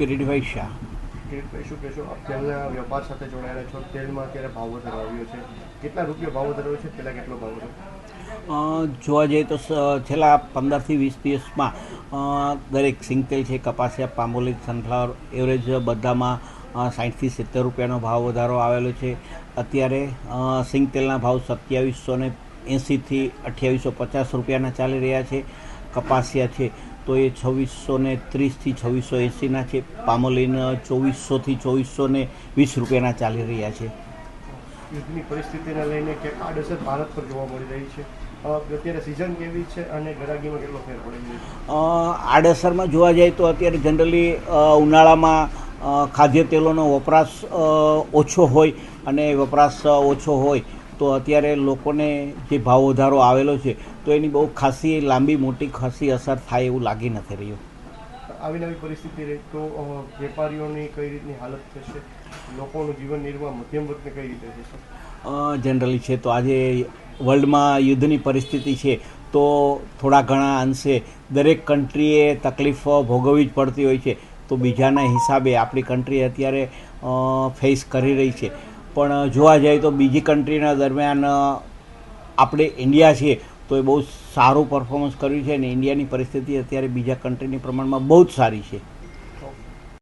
કિરીટભાઈ શાહ. કિરીટભાઈ, શું કહેશો? તેલના વેપાર સાથે જોડાયેલા છો. તેલમાં અત્યારે ભાવ વધારો આવ્યો છે. કેટલા રૂપિયા ભાવ વધારો છે? પહેલાં કેટલો ભાવ હતો? જોવા જઈએ તો છેલ્લા 15થી 20 દિવસમાં દરેક સિંગતેલ છે, કપાસિયા, પામોલી, સનફ્લાવર, એવરેજ બધામાં 60થી 70 રૂપિયાનો ભાવ વધારો આવેલો છે. અત્યારે સિંગતેલના ભાવ 2780થી 2850 રૂપિયાના ચાલી રહ્યા છે. કપાસિયા છે તો એ 2630થી 2680ના છે. પામોલીન 2400થી 2420 રૂપિયાના ચાલી રહ્યા છે. યુદ્ધની પરિસ્થિતિને લઈને ક્યાંક આડઅસર ભારત પર જોવા મળી રહી છે. અત્યારે સિઝન કેવી છે અને ગરાગીમાં કેટલો ફેર પડી રહ્યો છે? આડઅસરમાં જોવા જાય તો અત્યારે જનરલી ઉનાળામાં ખાદ્ય તેલોનો વપરાશ ઓછો હોય, અને વપરાશ ઓછો હોય તો અત્યારે લોકોને જે ભાવ વધારો આવેલો છે તો એની બહુ ખાસી લાંબી મોટી ખાસી અસર થાય એવું લાગી નથી રહ્યું. આવી નવી પરિસ્થિતિ રહી તો વેપારીઓની કઈ રીતની હાલત થશે? લોકોનું જીવન નિર્વાહ મધ્યમ વર્ગને કઈ રીતે થશે? જનરલી છે તો આજે વર્લ્ડમાં યુદ્ધની પરિસ્થિતિ છે તો થોડા ઘણા અંશે દરેક કન્ટ્રીએ તકલીફ ભોગવવી જ પડતી હોય છે. તો બીજાના હિસાબે આપણી કન્ટ્રી અત્યારે ફેસ કરી રહી છે. પણ જોવા જાય તો બીજી કન્ટ્રીના દરમિયાન આપણે ઇન્ડિયા છીએ તો એ બહુ સારું પરફોર્મન્સ કર્યું છે, અને ઇન્ડિયાની પરિસ્થિતિ અત્યારે બીજા કન્ટ્રીની પ્રમાણમાં બહુ જ સારી છે.